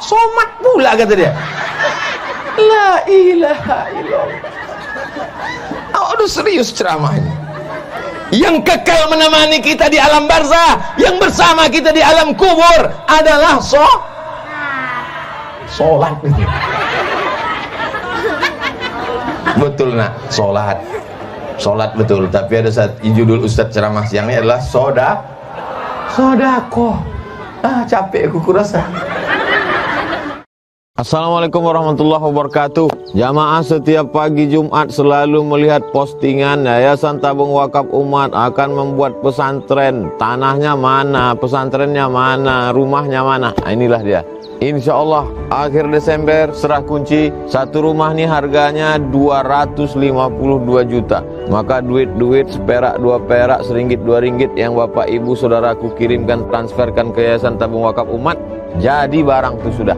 somat pula kata dia. La ilaha illallah. Aduh, serius ceramahnya. Yang kekal menemani kita di alam barzah, yang bersama kita di alam kubur adalah sholat itu. Betul nak, sholat betul. Tapi ada judul Ustadz ceramah siangnya adalah sodako. Capek aku kurasa. Assalamualaikum warahmatullahi wabarakatuh. Jamaah setiap pagi Jumat selalu melihat postingan Yayasan Tabung Wakaf Umat akan membuat pesantren. Tanahnya mana, pesantrennya mana, rumahnya mana. Inilah dia. Insya Allah akhir Desember serah kunci. Satu rumah nih harganya 252 juta. Maka duit seperak, 2 perak, seringgit, 2 ringgit yang bapak ibu saudaraku kirimkan, transferkan ke Yayasan Tabung Wakaf Umat, jadi barang itu sudah.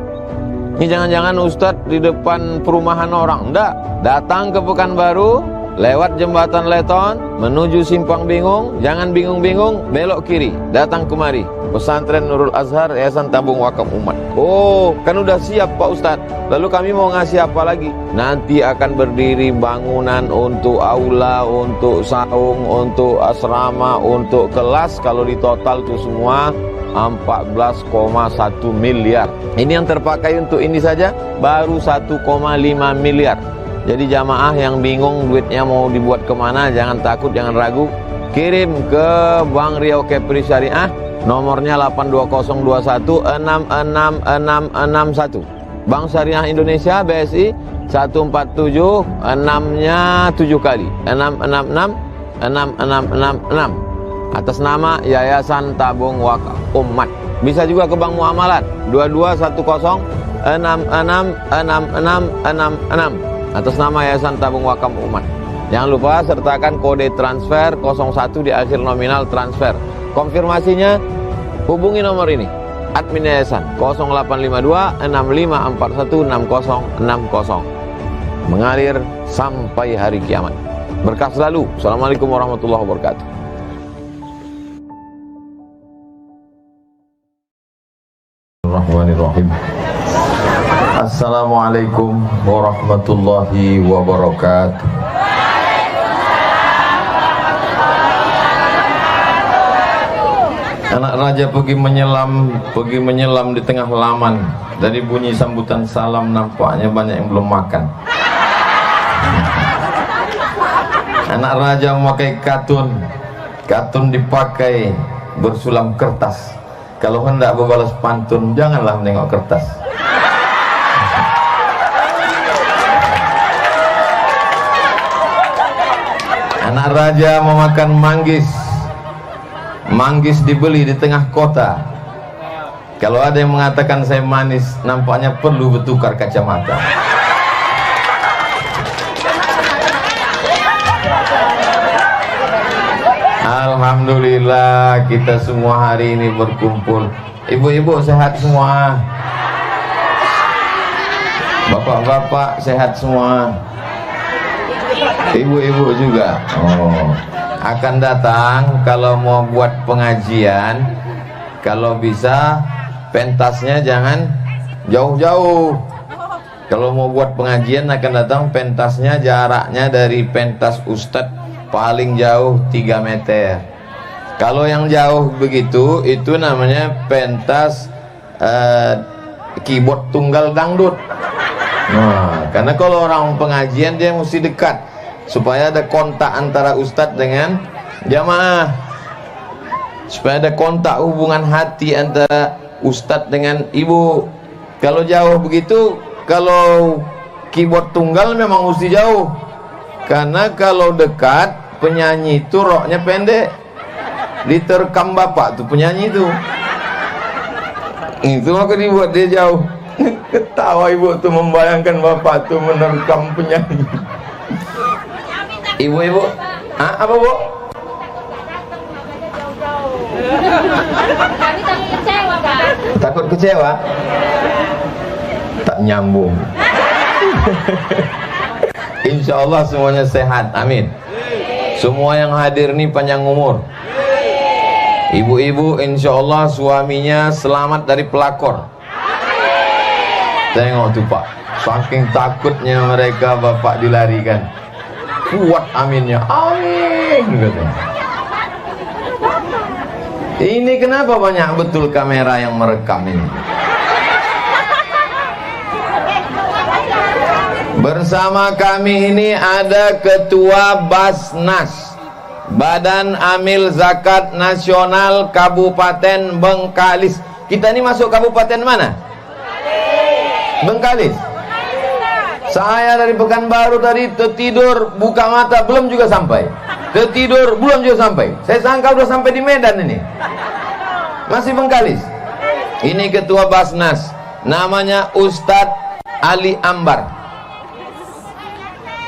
Ini jangan-jangan Ustadz di depan perumahan orang. Enggak, datang ke Pekanbaru, lewat jembatan Leton, menuju Simpang Bingung. Jangan bingung-bingung, belok kiri, datang kemari. Pesantren Nurul Azhar, Yayasan Tabung Wakaf Umat. Oh, kan udah siap Pak Ustadz. Lalu kami mau ngasih apa lagi? Nanti akan berdiri bangunan untuk aula, untuk saung, untuk asrama, untuk kelas. Kalau di total itu semua 14,1 miliar. Ini yang terpakai untuk ini saja baru 1,5 miliar. Jadi jamaah yang bingung duitnya mau dibuat kemana, jangan takut, jangan ragu. Kirim ke Bank Riau Kepri Syariah, nomornya 82021666661. Bank Syariah Indonesia BSI 147 6-nya 7 kali 666 6666 atas nama Yayasan Tabung Wakaf Umat. Bisa juga ke Bank Muamalat 2210666666 atas nama Yayasan Tabung Wakaf Umat. Jangan lupa sertakan kode transfer 01 di akhir nominal transfer. Konfirmasinya hubungi nomor ini, admin Yayasan 0852 6541 6060. Mengalir sampai hari kiamat. Berkah selalu. Assalamualaikum warahmatullahi wabarakatuh. Bismillahirrahmanirrahim. Assalamualaikum warahmatullahi wabarakatuh. Anak raja pergi menyelam di tengah halaman. Dari bunyi sambutan salam nampaknya banyak yang belum makan. Anak raja memakai katun dipakai bersulam kertas. Kalau hendak berbalas pantun, janganlah menengok kertas. Anak raja memakan manggis. Manggis dibeli di tengah kota. Kalau ada yang mengatakan saya manis, nampaknya perlu bertukar kacamata. Alhamdulillah kita semua hari ini berkumpul. Ibu-ibu sehat semua, bapak-bapak sehat semua, ibu-ibu juga. Oh, akan datang kalau mau buat pengajian, kalau bisa pentasnya jangan jauh-jauh. Kalau mau buat pengajian akan datang pentasnya jaraknya dari pentas Ustadz paling jauh 3 meter. Kalau yang jauh begitu itu namanya pentas keyboard tunggal dangdut. Nah, karena kalau orang pengajian dia mesti dekat supaya ada kontak antara ustadz dengan jamaah, supaya ada kontak hubungan hati antara ustadz dengan ibu. Kalau jauh begitu, kalau keyboard tunggal memang mesti jauh. Karena kalau dekat, penyanyi itu roknya pendek, diterkam bapak tuh penyanyi itu. Itu maka dibuat dia jauh. Ketawa ibu tuh membayangkan bapak tuh menerkam penyanyi. Ibu-ibu, apa bu? Takut kecewa? Tak nyambung. Insya Allah semuanya sehat, amin. Semua yang hadir nih panjang umur. Ibu-ibu insya Allah suaminya selamat dari pelakor. Tengok tuh Pak, saking takutnya mereka Bapak dilarikan. Kuat aminnya, amin katanya. Ini kenapa banyak betul kamera yang merekam ini? Bersama kami ini ada Ketua Basnas, Badan Amil Zakat Nasional Kabupaten Bengkalis. Kita ini masuk kabupaten mana? Bengkalis. Saya dari Pekanbaru tadi tertidur, buka mata belum juga sampai. Tertidur belum juga sampai. Saya sangka udah sampai di Medan ini. Masih Bengkalis. Ini Ketua Basnas, namanya Ustadz Ali Ambar.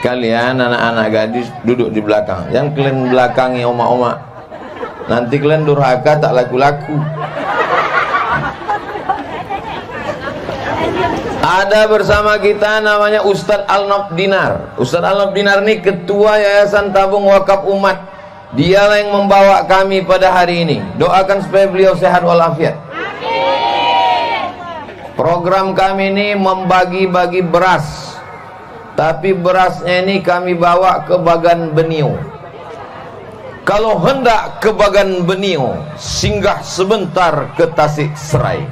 Kalian anak-anak gadis duduk di belakang. Yang kalian belakangi oma-oma, nanti kalian durhaka tak laku-laku. Ada bersama kita namanya Ustadz Al-Nob Dinar. Ustadz Al-Nob Dinar ini Ketua Yayasan Tabung Wakaf Umat. Dialah yang membawa kami pada hari ini. Doakan supaya beliau sehat walafiat. Program kami ini membagi-bagi beras. Tapi berasnya ini kami bawa ke Bagan Benio. Kalau hendak ke Bagan Benio, singgah sebentar ke Tasik Serai.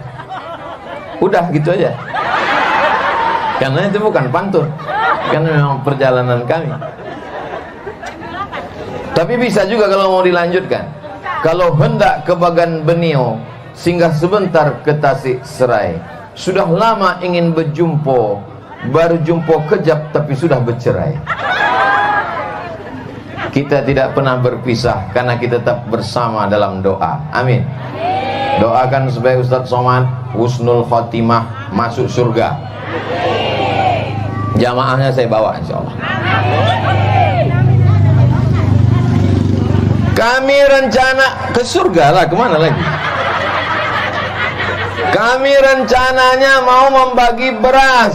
Udah gitu aja. Karena itu bukan pantun, karena memang perjalanan kami. Tapi bisa juga kalau mau dilanjutkan. Kalau hendak ke Bagan Benio, singgah sebentar ke Tasik Serai. Sudah lama ingin berjumpa, baru jumpa kejap tapi sudah bercerai. Kita tidak pernah berpisah karena kita tetap bersama dalam doa. Amin. Doakan supaya Ustadz Somad husnul khotimah, masuk surga. Jamaahnya saya bawa insyaallah. Kami rencana ke surga lah, kemana lagi? Kami rencananya mau membagi beras.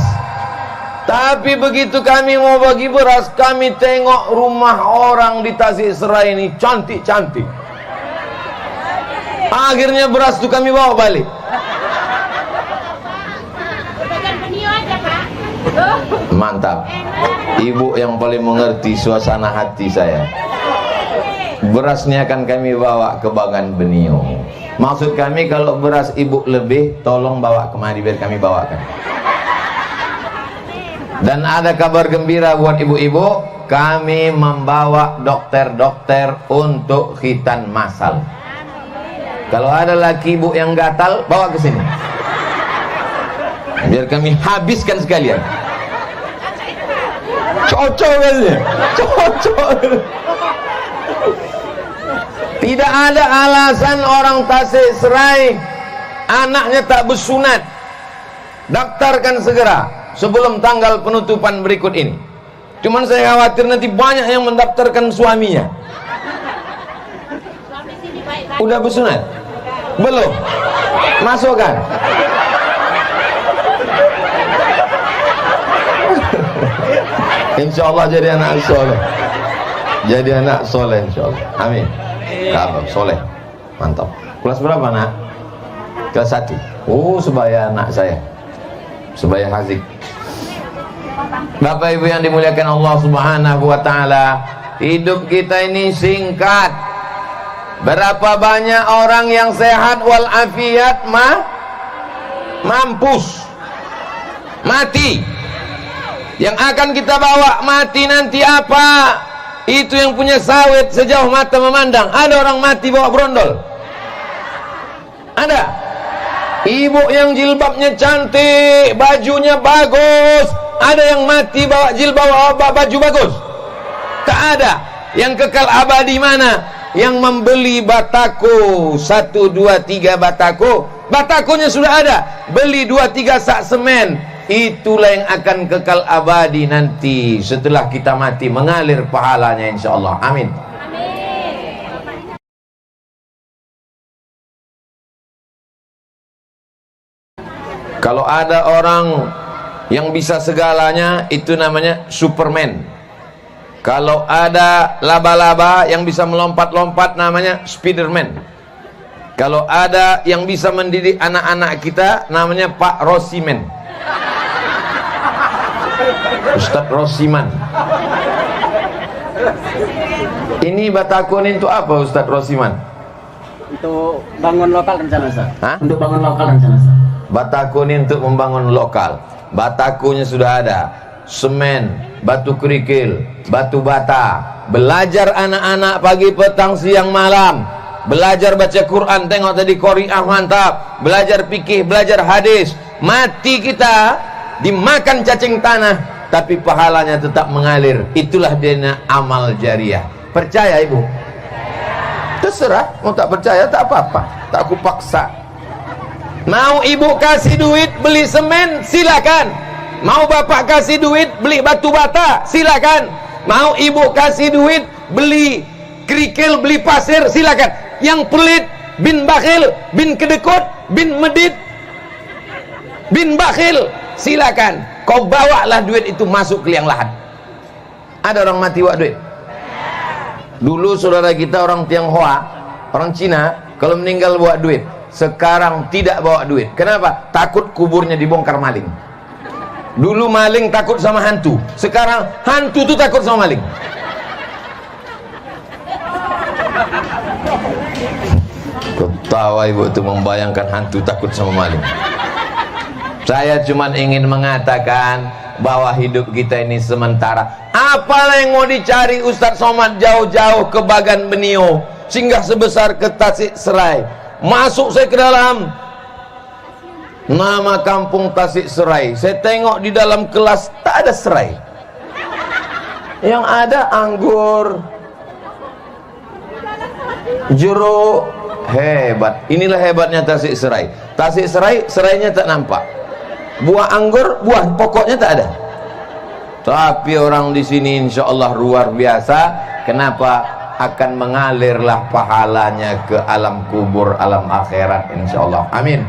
Tapi begitu kami mau bagi beras, kami tengok rumah orang di Tasik Serai ini cantik-cantik. Akhirnya beras itu kami bawa balik. Mantap. Ibu yang paling mengerti suasana hati saya. Berasnya akan kami bawa ke Bagan Benio. Maksud kami kalau beras ibu lebih, tolong bawa kemari biar kami bawakan. Dan ada kabar gembira buat ibu-ibu, kami membawa dokter-dokter untuk khitan massal. Kalau ada laki ibu yang gatal, bawa ke sini. Biar kami habiskan sekalian. Cocok kayaknya. Cocok. Tidak ada alasan orang Tasik Serai anaknya tak bersunat. Daftarkan segera sebelum tanggal penutupan berikut ini. Cuman saya khawatir nanti banyak yang mendaftarkan suaminya. Udah bersunat? Belum? Masukkan. Insya Allah jadi anak soleh. Jadi anak soleh insya Allah. Amin. Kabar soleh. Mantap. Kelas berapa nak? Kelas 1. Oh, sebaya anak saya. Sebaya Hazik. Bapak Ibu yang dimuliakan Allah Subhanahu wa taala, hidup kita ini singkat. Berapa banyak orang yang sehat walafiat mampus mati. Yang akan kita bawa mati nanti apa? Itu yang punya sawit sejauh mata memandang. Ada orang mati bawa brondol? Ada. Ibu yang jilbabnya cantik, bajunya bagus, ada yang mati bawa jilbab, baju bagus? Tak ada. Yang kekal abadi mana? Yang membeli batako 1, 2, 3 batako, batakonya sudah ada. Beli 2, 3 sak semen, itulah yang akan kekal abadi nanti setelah kita mati, mengalir pahalanya insyaallah. Amin. Kalau ada orang yang bisa segalanya, itu namanya Superman. Kalau ada laba-laba yang bisa melompat-lompat, namanya Spiderman. Kalau ada yang bisa mendidik anak-anak kita, namanya Pak Rosimen. Ustadz Rosiman. Ini Batako ini untuk apa Ustadz Rosiman? Untuk bangun lokal rencana Ustaz. Hah? Untuk bangun lokal rencana Ustaz. Batako ini untuk membangun lokal. Batakonya sudah ada, semen, batu kerikil, batu bata. Belajar anak-anak pagi, petang, siang, malam. Belajar baca Quran, tengok tadi Qori'ah mantap. Belajar fikih, belajar hadis. Mati kita dimakan cacing tanah, tapi pahalanya tetap mengalir. Itulah dia amal jariah. Percaya ibu? Terserah, mau tak percaya tak apa-apa, tak aku paksa. Mau ibu kasih duit beli semen, silakan. Mau bapak kasih duit beli batu bata, silakan. Mau ibu kasih duit beli kerikil, beli pasir, silakan. Yang pelit, bin bakhil, bin kedekut, bin medit, bin bakhil, silakan. Kau bawalah duit itu masuk ke liang lahat. Ada orang mati buat duit. Dulu saudara kita orang Tionghoa, orang Cina, kalau meninggal bawa duit. Sekarang tidak bawa duit. Kenapa? Takut kuburnya dibongkar maling. Dulu maling takut sama hantu, sekarang hantu tuh takut sama maling. Ketawa ibu itu membayangkan hantu takut sama maling. Saya cuma ingin mengatakan bahwa hidup kita ini sementara. Apalah yang mau dicari Ustadz Somad jauh-jauh ke Bagan Benio, singgah sebesar ke Tasik Serai. Masuk saya ke dalam nama kampung Tasik Serai. Saya tengok di dalam kelas tak ada serai. Yang ada anggur, jeruk. Hebat. Inilah hebatnya Tasik Serai. Tasik Serai, serainya tak nampak. Buah anggur, buah pokoknya tak ada. Tapi orang di sini insya Allah luar biasa. Kenapa? Akan mengalirlah pahalanya ke alam kubur, alam akhirat insya Allah. Amin.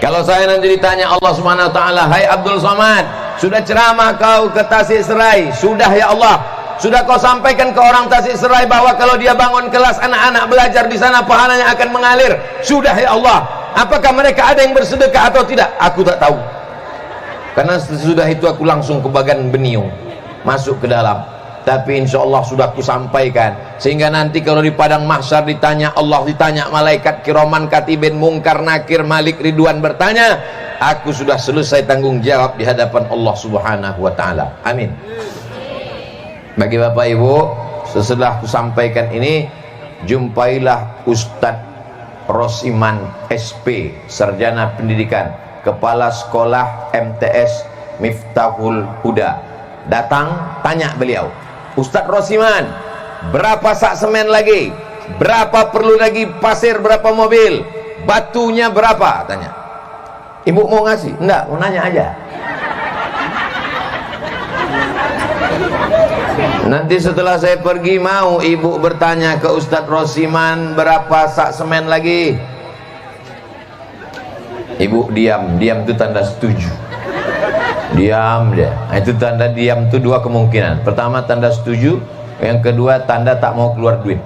Kalau saya nanti ditanya Allah Subhanahu wa taala, "Hai Abdul Somad, sudah ceramah kau ke Tasik Serai?" "Sudah ya Allah." "Sudah kau sampaikan ke orang Tasik Serai bahwa kalau dia bangun kelas anak-anak belajar di sana pahalanya akan mengalir?" "Sudah ya Allah." "Apakah mereka ada yang bersedekah atau tidak?" "Aku tak tahu." Karena sesudah itu aku langsung ke Bagan Benio, masuk ke dalam. Tapi insya Allah sudah aku sampaikan, sehingga nanti kalau di padang mahsyar ditanya Allah, ditanya malaikat kiraman katibin mungkar nakir Malik Ridwan bertanya, aku sudah selesai tanggung jawab di hadapan Allah Subhanahu wa taala. Amin. Bagi Bapak Ibu, setelah aku sampaikan ini, jumpailah Ustadz Rosiman SP, Sarjana Pendidikan, Kepala Sekolah MTS Miftahul Huda. Datang, tanya beliau, "Ustadz Rosiman, berapa sak semen lagi? Berapa perlu lagi pasir, berapa mobil? Batunya berapa?" Tanya. "Ibu mau ngasih?" "Enggak, mau nanya aja." Nanti setelah saya pergi, mau ibu bertanya ke Ustadz Rosiman, berapa sak semen lagi? Ibu diam, diam itu tanda setuju. Diam dia. Nah, itu tanda diam itu dua kemungkinan. Pertama tanda setuju, yang kedua tanda tak mau keluar duit.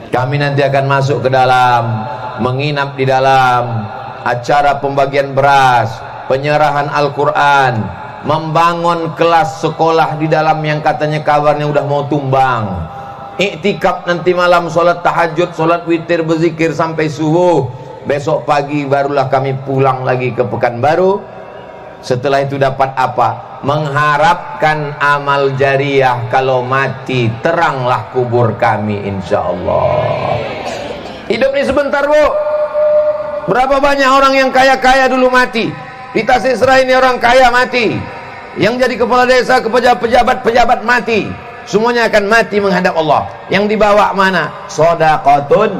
Kami nanti akan masuk ke dalam, menginap di dalam, acara pembagian beras, penyerahan Al-Quran, membangun kelas sekolah di dalam yang katanya kabarnya udah mau tumbang. Iktikaf nanti malam, sholat tahajud, sholat witir, berzikir sampai subuh. Besok pagi barulah kami pulang lagi ke Pekanbaru. Setelah itu dapat apa? Mengharapkan amal jariah. Kalau mati, teranglah kubur kami insya Allah. Hidup ini sebentar bu. Berapa banyak orang yang kaya-kaya dulu mati. Di Tasik Serai ini orang kaya mati. Yang jadi kepala desa, pejabat-pejabat mati. Semuanya akan mati menghadap Allah. Yang dibawa mana? Sodaqatun,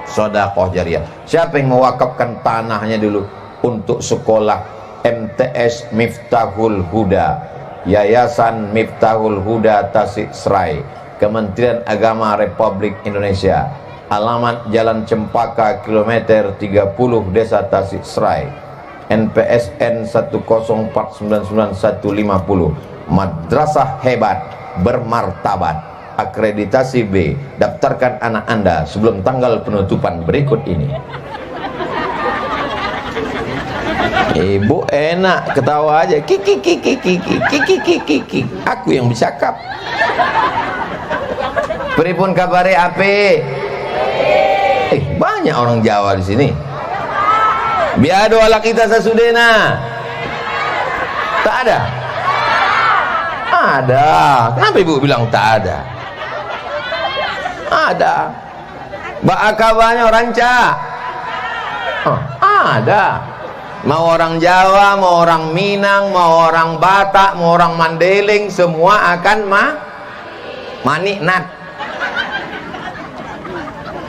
sedekah jariah. Siapa yang mewakafkan tanahnya dulu untuk sekolah MTS Miftahul Huda, Yayasan Miftahul Huda Tasik Serai, Kementerian Agama Republik Indonesia, alamat Jalan Cempaka kilometer 30 Desa Tasik Serai, NPSN 104995150. Madrasah hebat, bermartabat, akreditasi B. Daftarkan anak Anda sebelum tanggal penutupan berikut ini. Ibu enak ketawa aja, kiki kiki kiki kiki kiki kiki. Aku yang bercakap. Pripun kabare ape? Banyak orang Jawa di sini. Biado ala kita sasudena. Tak ada. Ada. Kenapa ibu bilang tak ada? Ada. Bakabanya ranca. Oh, ada. Mau orang Jawa, mau orang Minang, mau orang Batak, mau orang Mandailing, semua akan maniknat.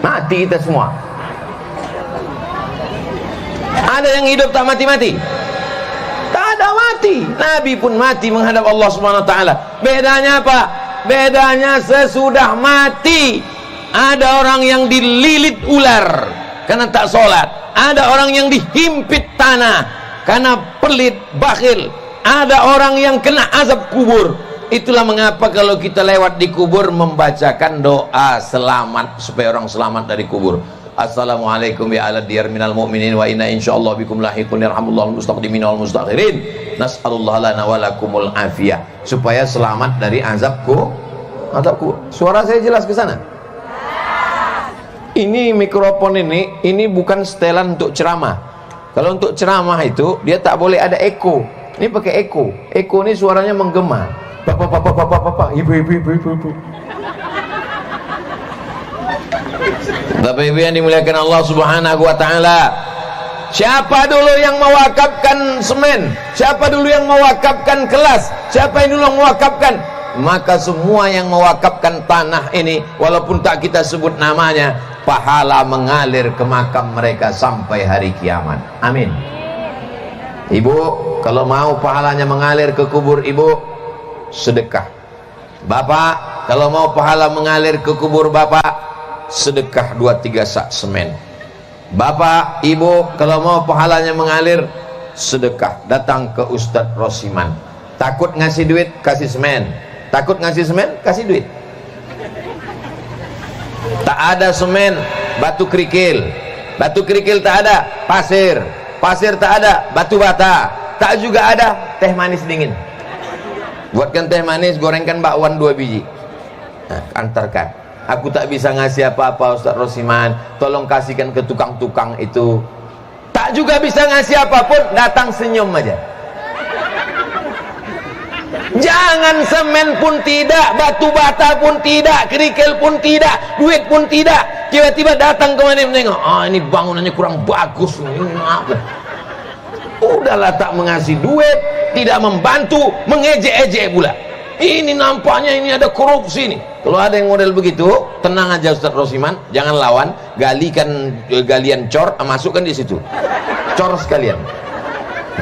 Mati kita semua. Ada yang hidup tak mati-mati? Tak ada mati. Nabi pun mati menghadap Allah Subhanahu wa taala. Bedanya apa? Bedanya sesudah mati ada orang yang dililit ular karena tak sholat. Ada orang yang dihimpit tanah karena pelit, bakhil. Ada orang yang kena azab kubur. Itulah mengapa kalau kita lewat di kubur membacakan doa selamat supaya orang selamat dari kubur. Assalamualaikum ya ala diyar minal mu'minin wa inna insyaallah bikum lahiqun yarhamullahu mustaqdimin wal mustakhirin. Nas'alullah lana wa lakumul afiyah, supaya selamat dari azabku. Suara saya jelas ke sana? Ini mikrofon ini bukan setelan untuk ceramah. Kalau untuk ceramah itu dia tak boleh ada eko. Ini pakai eko. Eko ini suaranya menggema. Bapak, ibu. Bapak ibu yang dimuliakan Allah Subhanahu wa taala. Siapa dulu yang mewakafkan semen? Siapa dulu yang mewakafkan kelas? Siapa yang dulu yang mewakafkan? Maka semua yang mewakafkan tanah ini, walaupun tak kita sebut namanya, pahala mengalir ke makam mereka sampai hari kiamat. Amin. Ibu, kalau mau pahalanya mengalir ke kubur ibu, sedekah. Bapak, kalau mau pahala mengalir ke kubur bapak, sedekah 2-3 sak semen. Bapak, ibu, kalau mau pahalanya mengalir, sedekah. Datang ke Ustadz Rosiman. Takut ngasih duit, kasih semen. Takut ngasih semen, kasih duit. Tak ada semen, batu kerikil. Batu kerikil tak ada, pasir. Pasir tak ada, batu bata. Tak juga ada teh manis dingin. Buatkan teh manis, gorengkan bakwan 2 biji. Nah, antarkan. Aku tak bisa ngasih apa-apa Ustaz Rosiman, tolong kasihkan ke tukang-tukang itu. Tak juga bisa ngasih apapun, datang senyum aja. Jangan semen pun tidak, batu bata pun tidak, kerikil pun tidak, duit pun tidak. Tiba-tiba datang kemana menengok, ini bangunannya kurang bagus, ini apa? Udahlah, tak mengasih duit, tidak membantu, mengejek-ejek pula. Ini nampaknya ini ada korupsi nih. Kalau ada yang model begitu, tenang aja Ustaz Rosiman, jangan lawan, galian cor, masukkan di situ. Cor sekalian.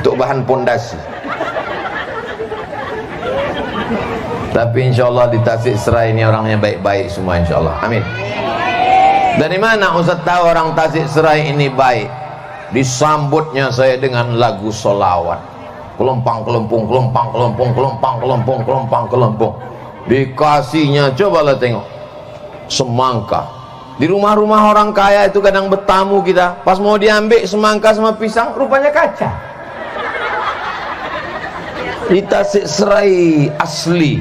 Untuk bahan pondasi. Tapi insya Allah di Tasik Serai ini orangnya baik-baik semua insya Allah. Amin. Dari mana Ustaz tahu orang Tasik Serai ini baik? Disambutnya saya dengan lagu solawat. Kelompang kelempung, kelompang kelempung, kelompang kelempung, kelompang kelempung. Dikasihnya, cobalah tengok, semangka. Di rumah-rumah orang kaya itu kadang bertamu kita, pas mau diambil semangka sama pisang, rupanya kaca. Di Tasik Serai asli.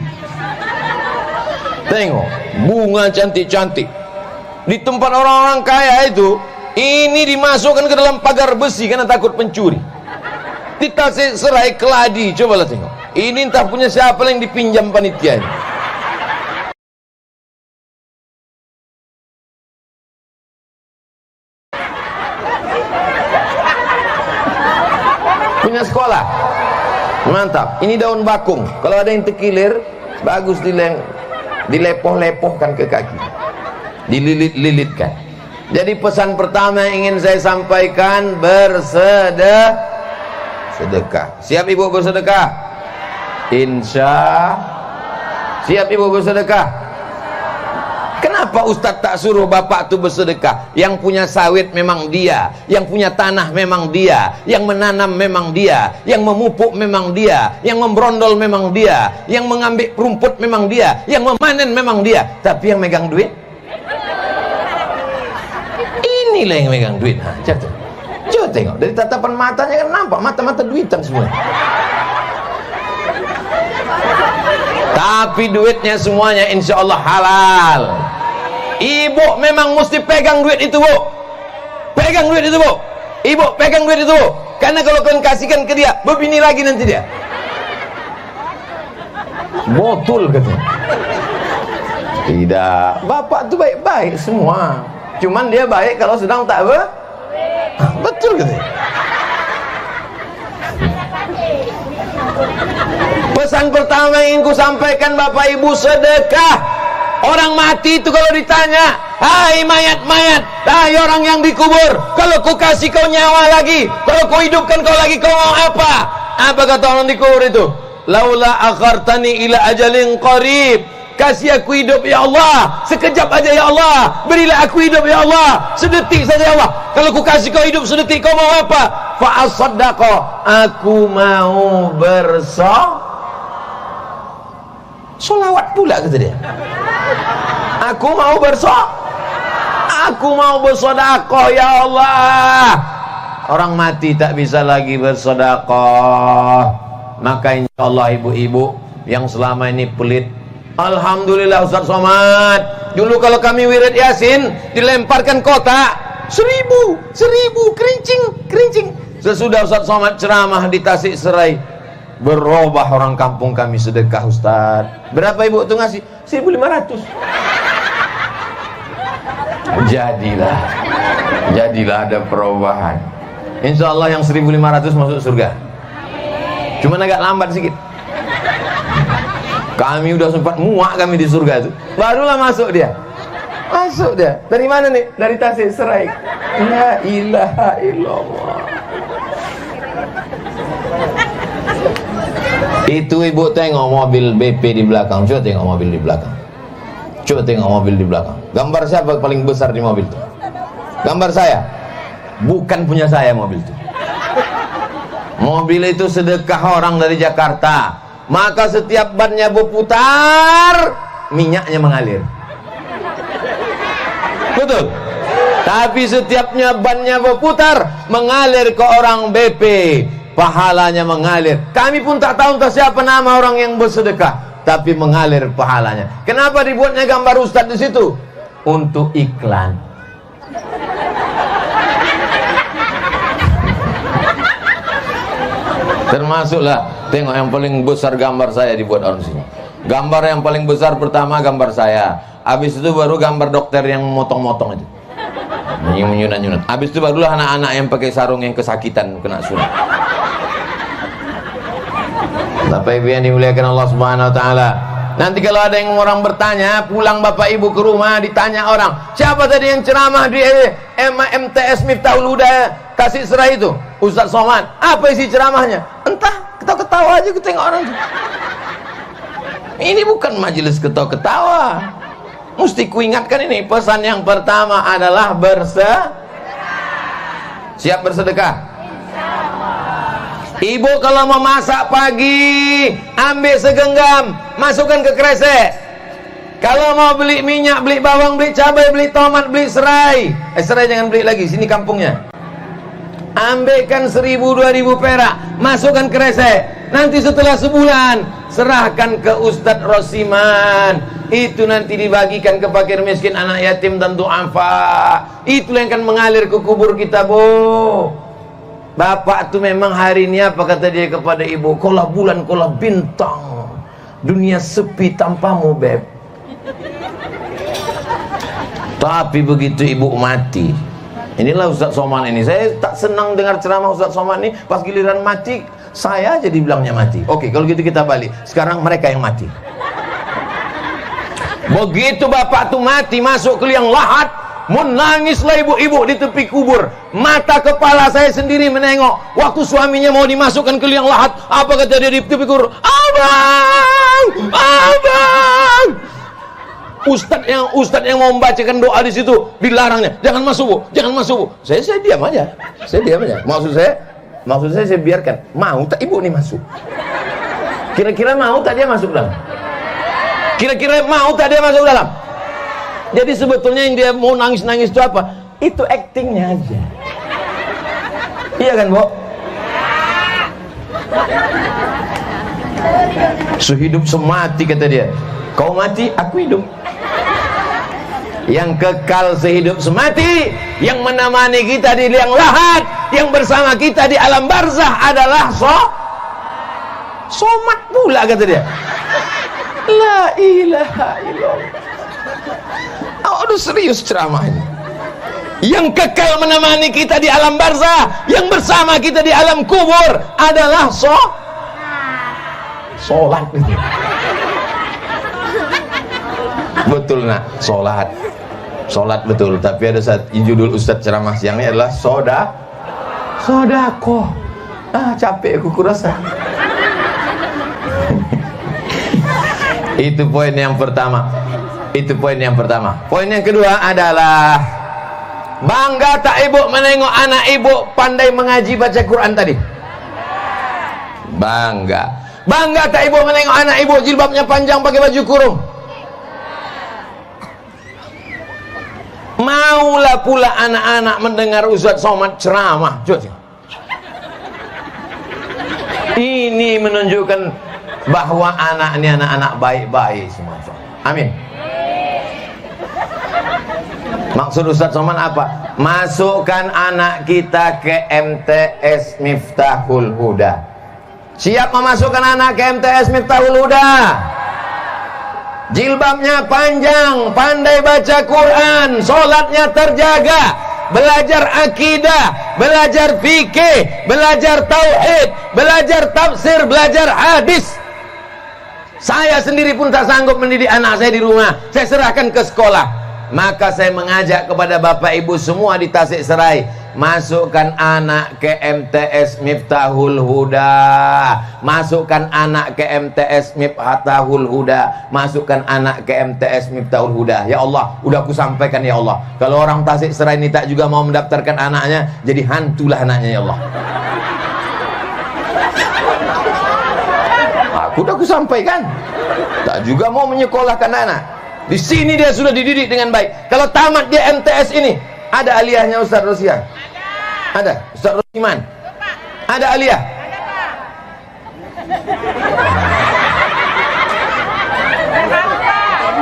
Tengok, bunga cantik-cantik. Di tempat orang-orang kaya itu, ini dimasukkan ke dalam pagar besi karena takut pencuri. Di Tasik Serai keladi, cobalah tengok. Ini entah punya siapa yang dipinjam panitia ini. Punya sekolah. Mantap. Ini daun bakung. Kalau ada yang terkilir, bagus dilepoh-lepohkan ke kaki, dililit-lilitkan. Jadi pesan pertama yang ingin saya sampaikan, bersedekah. Siap ibu bersedekah? Siap ibu bersedekah? Kenapa Ustadz tak suruh bapak tuh bersedekah? Yang punya sawit memang dia, yang punya tanah memang dia, yang menanam memang dia, yang memupuk memang dia, yang membrondol memang dia, yang mengambil rumput memang dia, yang memanen memang dia. Tapi yang megang duit, inilah yang megang duit. Coba tengok, dari tatapan matanya kan nampak mata-mata duitan semua. Tapi duitnya semuanya insya Allah halal. Ibu memang mesti pegang duit itu, Bu. Pegang duit itu, Bu. Ibu pegang duit itu, Bu. Karena kalau kalian kasihkan ke dia, berbini lagi nanti dia. Betul katanya. Tidak, bapak tuh baik-baik semua. Cuman dia baik kalau sedang tak betul katanya. Pesan pertama yang ingin ku sampaikan Bapak Ibu, sedekah. Orang mati itu kalau ditanya, hai mayat-mayat, hai orang yang dikubur, kalau ku kasih kau nyawa lagi, kalau ku hidupkan kau lagi, kau mau apa? Apa kata orang dikubur itu? Laula akhartani ila ajalin qarib, kasih aku hidup ya Allah, sekejap aja ya Allah, berilah aku hidup ya Allah, sedetik saja ya Allah. Kalau ku kasih kau hidup sedetik, kau mau apa? Fa asaddaqa, aku mau solawat pula kata dia. Aku mau bersedekah ya Allah. Orang mati tak bisa lagi bersedekah. Maka insya Allah ibu-ibu yang selama ini pelit, alhamdulillah Ustaz Somad, dulu kalau kami wirid Yasin dilemparkan kotak 1000 kerincing. Sesudah Ustaz Somad ceramah di Tasik Serai, berubah orang kampung kami sedekah Ustaz. Berapa ibu tuh ngasih? 1.500. Jadilah ada perubahan. Insya Allah yang 1.500 masuk surga. Cuman agak lambat sedikit. Kami udah sempat muak kami di surga itu, barulah masuk dia. Dari mana nih? Dari Tasik Serai. La ilaha illallah. Itu ibu tengok mobil BP di belakang. Coba tengok mobil di belakang. Gambar siapa paling besar di mobil itu? Gambar saya. Bukan punya saya mobil itu. Mobil itu sedekah orang dari Jakarta. Maka setiap bannya berputar, minyaknya mengalir. Betul. Tapi setiapnya bannya berputar, mengalir ke orang BP, pahalanya mengalir. Kami pun tak tahu entah siapa nama orang yang bersedekah, tapi mengalir pahalanya. Kenapa dibuatnya gambar Ustadz di situ? Untuk iklan. Termasuklah, tengok yang paling besar gambar saya dibuat orang sini. Gambar yang paling besar pertama gambar saya. Habis itu baru gambar dokter yang motong-motong itu, menyunat-nyunat. Habis itu barulah anak-anak yang pakai sarung yang kesakitan kena sunat. Bapak Ibu yang dimuliakan Allah Subhanahu wa taala. Nanti kalau ada yang orang bertanya, pulang Bapak Ibu ke rumah ditanya orang, siapa tadi yang ceramah di MTS Miftahul Huda Tasik Serai itu? Ustaz Somad. Apa isi ceramahnya? Entah, ketawa-ketawa aja kita tengok orang itu. Ini bukan majelis ketawa-ketawa. Mesti kuingatkan ini, pesan yang pertama adalah siap bersedekah. Ibu kalau mau masak pagi, ambil segenggam, masukkan ke kresek. Kalau mau beli minyak, beli bawang, beli cabai, beli tomat, beli serai. Serai jangan beli lagi, sini kampungnya. Ambilkan 1.000-2.000 perak, masukkan kresek. Nanti setelah sebulan, serahkan ke Ustadz Rosiman. Itu nanti dibagikan ke fakir miskin, anak yatim dan du'afa. Itu yang akan mengalir ke kubur kita, Bu. Bapak tuh memang hari ini apa kata dia kepada ibu? Kaulah bulan, kaulah bintang, dunia sepi tanpamu, Beb. Tapi begitu ibu mati, inilah Ustaz Somad ini. Saya tak senang dengar ceramah Ustaz Somad ini. Pas giliran mati, saya aja dibilangnya mati. Oke, kalau gitu kita balik. Sekarang mereka yang mati. Begitu bapak tuh mati, masuk ke liang lahat, menangislah ibu-ibu di tepi kubur. Mata kepala saya sendiri menengok. Waktu suaminya mau dimasukkan ke liang lahat, apa kata dia di tepi kubur? Abang, abang. Ustadz yang mau membacakan doa di situ dilarangnya, jangan masuk, Bu, jangan masuk, Bu. Saya diam aja, Maksud saya biarkan. Mau tak ibu nih masuk? Kira-kira mau tak dia masuk dalam? Jadi sebetulnya yang dia mau nangis-nangis itu apa? Itu actingnya aja. Iya kan, Bu? Sehidup semati kata dia. Kau mati, aku hidup. Yang kekal sehidup semati, yang menemani kita di liang lahat, yang bersama kita di alam barzah adalah somat pula kata dia. La ilaha illallah. Aduh, serius ceramah ini. Yang kekal menemani kita di alam barzah, yang bersama kita di alam kubur adalah solat itu. Betul nak, solat betul. Tapi ada judul Ustadz ceramah siang ini adalah sodako. Capek aku kurasa. Itu poin yang pertama. Poin yang kedua adalah bangga tak ibu menengok anak ibu pandai mengaji baca Quran tadi? Bangga tak ibu menengok anak ibu jilbabnya panjang pakai baju kurung? Maulah pula anak-anak mendengar Ustaz Somad ceramah. Ini menunjukkan bahwa anak ini anak-anak baik-baik semua. Amin. Maksud Ustaz Somad apa? Masukkan anak kita ke MTS Miftahul Huda. Siap memasukkan anak ke MTS Miftahul Huda? Jilbabnya panjang, pandai baca Quran, solatnya terjaga, belajar akidah, belajar fikih, belajar tauhid, belajar tafsir, belajar hadis. Saya sendiri pun tak sanggup mendidik anak saya di rumah, saya serahkan ke sekolah. Maka saya mengajak kepada bapak ibu semua di Tasikserai, masukkan anak ke MTS Miftahul Huda, masukkan anak ke MTS Miftahul Huda, masukkan anak ke MTS Miftahul Huda. Ya Allah, udah aku sampaikan ya Allah. Kalau orang Tasikserai ini tak juga mau mendaftarkan anaknya, jadi hantulah anaknya ya Allah. Udah aku sampaikan, tak juga mau menyekolahkan anak. Di sini dia sudah dididik dengan baik. Kalau tamat dia MTS ini, ada aliyahnya Ustaz Rosian? Ada. Ustaz Rosiman? Ada aliyah?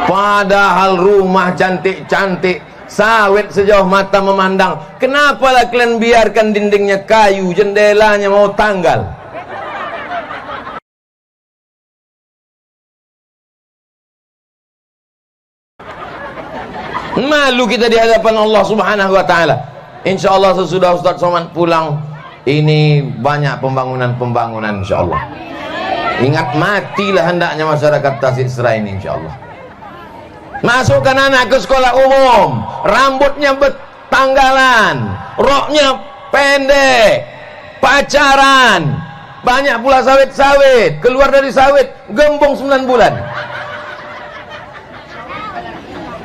Padahal rumah cantik-cantik, sawit sejauh mata memandang. Kenapalah kalian biarkan dindingnya kayu, jendelanya mau tanggal? Malu kita di hadapan Allah Subhanahu wa taala. Insyaallah sesudah Ustaz Somad pulang ini banyak pembangunan insyaallah. Ingat, matilah hendaknya masyarakat Tasikserai ini insyaallah. Masukkan anak ke sekolah umum, rambutnya bertanggalan, roknya pendek, pacaran, banyak pula sawit-sawit, keluar dari sawit gembong 9 bulan.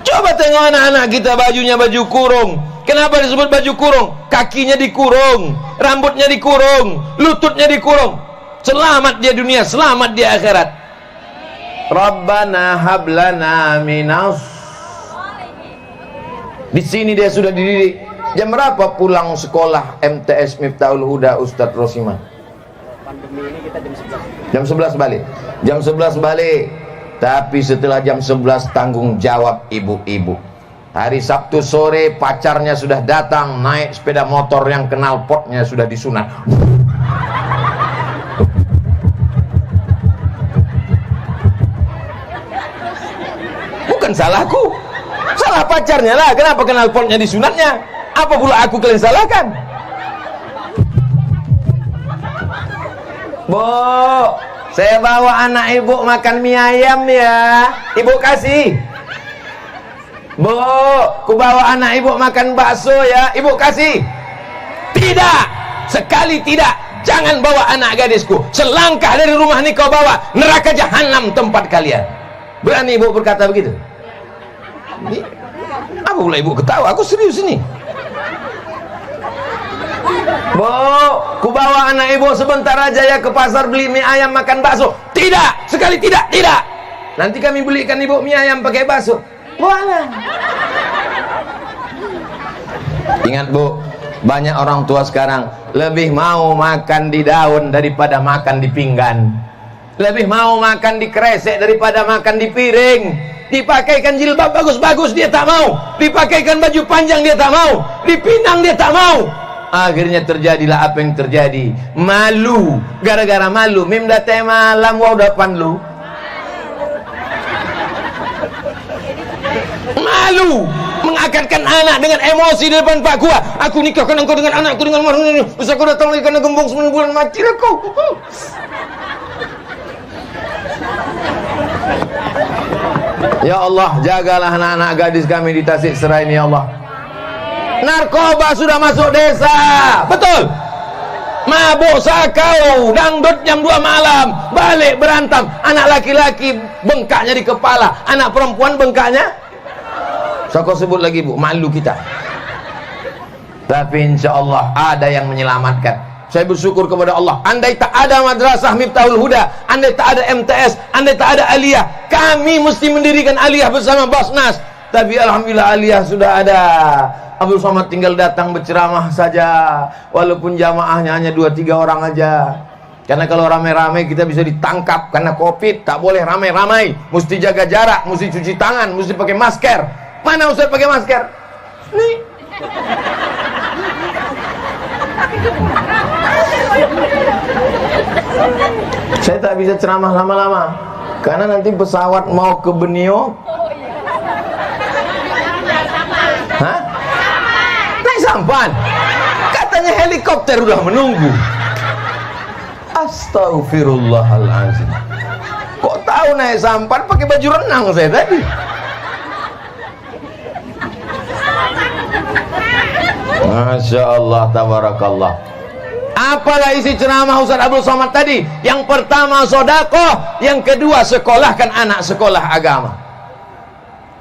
Coba tengok anak-anak kita bajunya baju kurung. Kenapa disebut baju kurung? Kakinya dikurung, rambutnya dikurung, lututnya dikurung. Selamat dia dunia, selamat dia akhirat. Rabbana hablana minas. Di sini dia sudah dididik. Jam berapa pulang sekolah MTS Miftahul Huda Ustadz Rosiman? Pandemi ini kita jam 11 balik. Jam 11 balik. Tapi setelah jam 11 tanggung jawab ibu-ibu. Hari Sabtu sore pacarnya sudah datang, naik sepeda motor yang kenal potnya sudah disunat. Bukan salahku, salah pacarnya lah. Kenapa kenal potnya disunatnya? Apa pula aku kalian salahkan? Bu, saya bawa anak ibu makan mie ayam ya. Ibu kasih. Bu, ku bawa anak ibu makan bakso ya. Ibu kasih. Tidak, sekali tidak. Jangan bawa anak gadisku. Selangkah dari rumah ini kau bawa, neraka jahanam tempat kalian. Berani ibu berkata begitu? Apa pula ibu ketawa? Aku serius ini. Bu, ku bawa anak ibu sebentar aja ya ke pasar beli mie ayam makan bakso. Tidak, sekali tidak, tidak. Nanti kami belikan ibu mie ayam pakai bakso. Boleh. Ingat bu, Banyak orang tua sekarang lebih mau makan di daun daripada makan di pinggan. Lebih mau makan di kresek daripada makan di piring. Dipakaikan jilbab bagus-bagus dia tak mau. Dipakaikan baju panjang dia tak mau. Dipinang dia tak mau. Akhirnya terjadilah apa yang terjadi. Malu. Gara-gara malu. Mim datang malam wa udah panlu. Malu mengakadkan anak dengan emosi di depan Pak Gua. Aku nikahkan engkau dengan anakku dengan mahar ini. Bisa kau datang lagi karena gembong 9 bulan mati lah kau. Ya Allah, jagalah anak-anak gadis kami di Tasik Serai ini ya Allah. Narkoba sudah masuk desa. Betul. Mabuk sakau, dangdut jam 2 malam, balik berantem. Anak laki-laki bengkaknya di kepala, anak perempuan bengkaknya. So kau sebut lagi bu, malu kita. Tapi insya Allah ada yang menyelamatkan. Saya bersyukur kepada Allah. Andai tak ada madrasah Miftahul Huda, andai tak ada MTS, andai tak ada Aliyah, kami mesti mendirikan Aliyah bersama Basnas. Tapi alhamdulillah Aliyah sudah ada. Abdul Somad tinggal datang berceramah saja, walaupun jamaahnya hanya 2-3 orang aja. Karena kalau ramai-ramai kita bisa ditangkap karena Covid, tak boleh ramai-ramai, mesti jaga jarak, mesti cuci tangan, mesti pakai masker. Mana Ustaz pakai masker? Nih. Saya tak bisa ceramah lama-lama karena nanti pesawat mau ke Benio. Hah? Naik sampan. Katanya helikopter udah menunggu. Astagfirullahaladzim. Kok tahu naik sampan pakai baju renang saya tadi? Masya Allah, tabarakallah. Apalah isi ceramah Ustaz Abdul Somad tadi? Yang pertama sodakoh, yang kedua sekolahkan anak sekolah agama.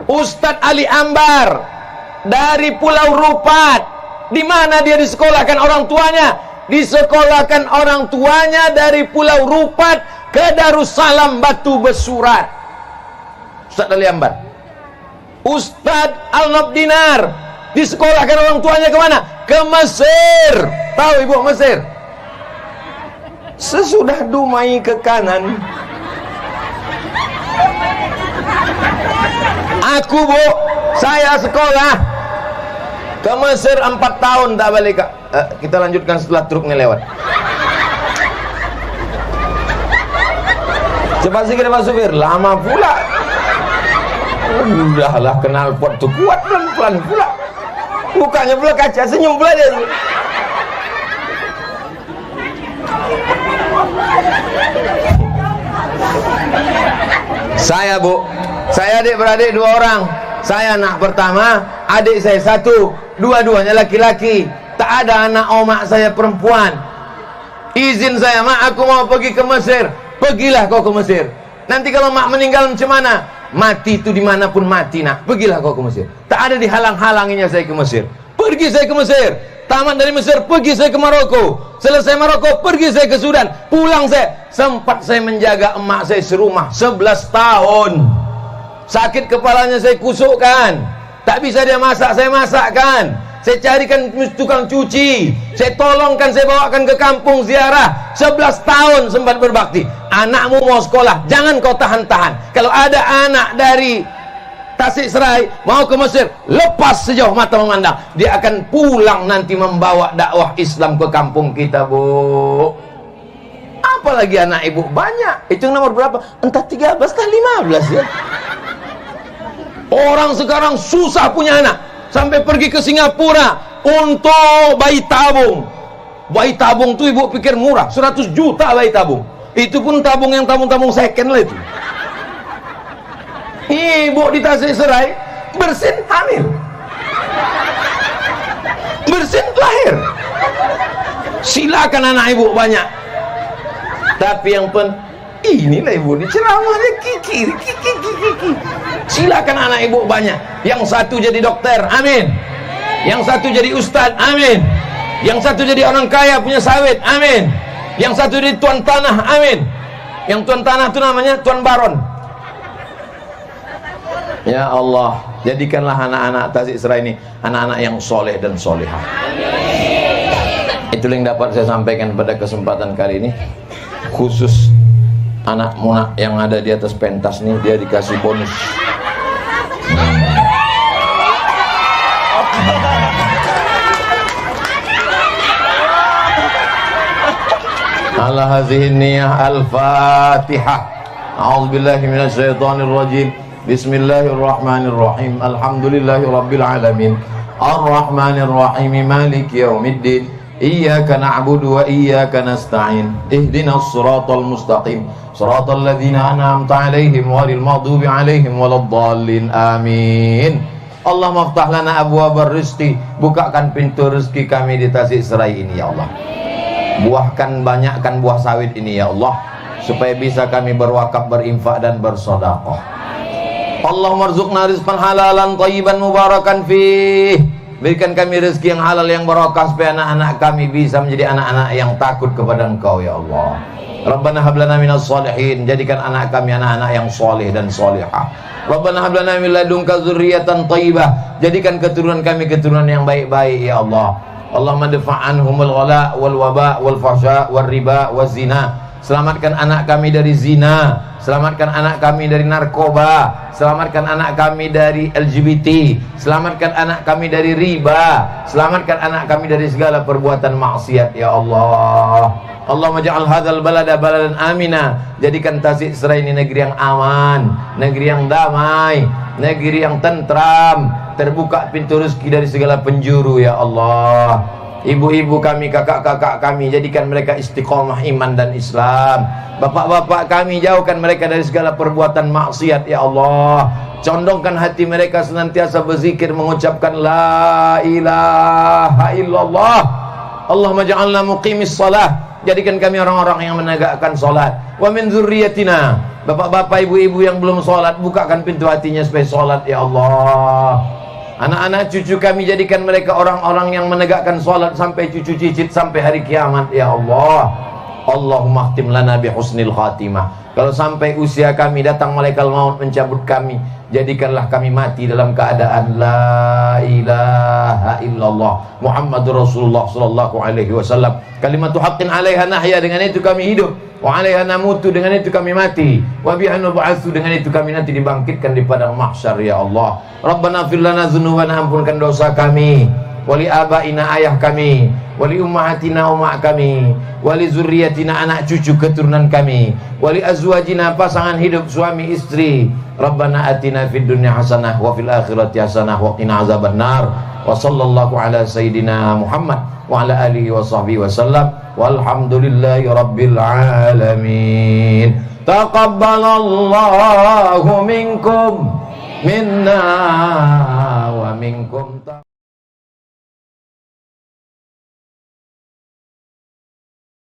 Ustaz Ali Ambar dari Pulau Rupat, di mana dia disekolahkan orang tuanya? Disekolahkan orang tuanya dari Pulau Rupat ke Darussalam Batu Besurat. Ustaz Ali Ambar. Ustaz Al-Nabdinar disekolahkan orang tuanya ke mana? Ke Mesir. Tahu ibu Mesir? Sesudah Dumai ke kanan. Aku bu, saya sekolah ke Mesir 4 tahun tak balik. Kita lanjutkan setelah truknya lewat. Cepat sikit Pak Supir, lama pula. Udahlah kenal pot tu kuat pelan-pelan pula. Mukanya pula kaca, senyum pula dia. Saya bu, saya adik beradik 2 orang. Saya anak pertama, adik saya 1, dua-duanya laki-laki. Tak ada anak omak saya perempuan. Izin saya, mak aku mau pergi ke Mesir. Pergilah kau ke Mesir. Nanti kalau mak meninggal macam mana? Mati itu dimanapun mati nak. Pergilah kau ke Mesir. Tak ada dihalang-halanginya saya ke Mesir. Pergi saya ke Mesir. Tamat dari Mesir, pergi saya ke Maroko. Selesai Maroko, pergi saya ke Sudan. Pulang saya. Sempat saya menjaga emak saya serumah 11 tahun. Sakit kepalanya saya kusukkan. Tak bisa dia masak, saya masakkan. Saya carikan tukang cuci. Saya tolongkan, saya bawakan ke kampung ziarah. 11 tahun sempat berbakti. Anakmu mau sekolah, jangan kau tahan-tahan. Kalau ada anak dari Tasik Serai mau ke Mesir, lepas sejauh mata memandang. Dia akan pulang nanti membawa dakwah Islam ke kampung kita, bu. Apalagi anak ibu banyak. Itu nomor berapa? Entah 13 kah 15 ya. Orang sekarang susah punya anak, sampai pergi ke Singapura untuk bayi tabung. Bayi tabung tuh ibu pikir murah, 100 juta bayi tabung. Itu pun tabung yang tabung-tabung second lah itu. Ibu di Tasik Serai bersin hamil, bersin lahir. Silakan anak ibu banyak. Tapi yang inilah ibu ini ceramahnya kiki. Silakan anak ibu banyak. Yang satu jadi dokter, amin. Yang satu jadi ustadz, amin. Yang satu jadi orang kaya punya sawit, amin. Yang satu jadi tuan tanah, amin. Yang tuan tanah itu namanya tuan baron. Ya Allah, jadikanlah anak-anak Tasik Serai ini anak-anak yang soleh dan solehah. Itu yang dapat saya sampaikan pada kesempatan kali ini. Khusus anak munak yang ada di atas pentas nih, dia dikasih bonus. Ala hadhihi niyah al-Fatihah. A'udzubillahi minasyaitonir rajim. Bismillahirrahmanirrahim. Alhamdulillahirabbil alamin. Arrahmanir rahim. Maliki yaumiddin. Iyyaka na'budu wa iyyaka nasta'in. Ihdinas siratal mustaqim. Siratal ladzina an'amta 'alaihim ghairil maghdubi 'alaihim waladdallin. Amin. Allah maftah lana abwabar rizqi. Bukakan pintu rezeki kami di Tasik Serai ini ya Allah. Buahkan, banyakkan buah sawit ini ya Allah, supaya bisa kami berwakaf, berinfak dan bersedekah. Allahumma rzuqna rizqan halalan thayyiban mubarakan fih. Berikan kami rezeki yang halal yang barakah, supaya anak-anak kami bisa menjadi anak-anak yang takut kepada Engkau ya Allah. Rabbana hab lana minas sholihin. Jadikan anak kami anak-anak yang soleh dan solihah. Rabbana hab lana min ladunka dzurriyyatan thayyibah. Jadikan keturunan kami keturunan yang baik-baik ya Allah. Allahumma dfa' anhumul ghala wal waba wal fahsya wal riba waz zina. Selamatkan anak kami dari zina, selamatkan anak kami dari narkoba, selamatkan anak kami dari LGBT, selamatkan anak kami dari riba, selamatkan anak kami dari segala perbuatan maksiat ya Allah. Allahumma ja'al hadzal balada baladan amina. Jadikan Tasik Serai ini negeri yang aman, negeri yang damai, negeri yang tentram, terbuka pintu rezeki dari segala penjuru ya Allah. Ibu-ibu kami, kakak-kakak kami, jadikan mereka istiqomah iman dan Islam. Bapak-bapak kami, jauhkan mereka dari segala perbuatan maksiat ya Allah. Condongkan hati mereka senantiasa berzikir, mengucapkan la ilaha illallah. Allahumma ja'alna muqimis salah. Jadikan kami orang-orang yang menegakkan salat. Wa min dzurriyyatina. Bapak-bapak, ibu-ibu yang belum salat, bukakan pintu hatinya supaya salat ya Allah. Anak-anak cucu kami, jadikan mereka orang-orang yang menegakkan salat sampai cucu cicit sampai hari kiamat ya Allah. Allahumma khtim lana bi husnil khatimah. Kalau sampai usia kami datang malaikat maut mencabut kami, jadikanlah kami mati dalam keadaan la ilaha illallah Muhammadur Rasulullah sallallahu alaihi wasallam. Kalimatu haqqin 'alaiha nahya, dengan itu kami hidup. Wa 'alaiha namutu, dengan itu kami mati. Wa biha nub'atsu, dengan itu kami nanti dibangkitkan di padang mahsyar ya Allah. Rabbana fir lana dzunubana, ampunkan dosa kami, wali abaina, ayah kami, wali ummahatina, umat kami, wali zurriyatina, anak cucu keturunan kami, wali azwajina, pasangan hidup suami istri. Rabbana atina fid dunya hasanah wa fil akhirati hasanah wa qina azabannar. Wa sallallahu ala sayyidina Muhammad wa ala alihi wa sahbihi wasallam. Walhamdulillahi rabbil alamin. Taqabbalallahu minkum minna wa minkum.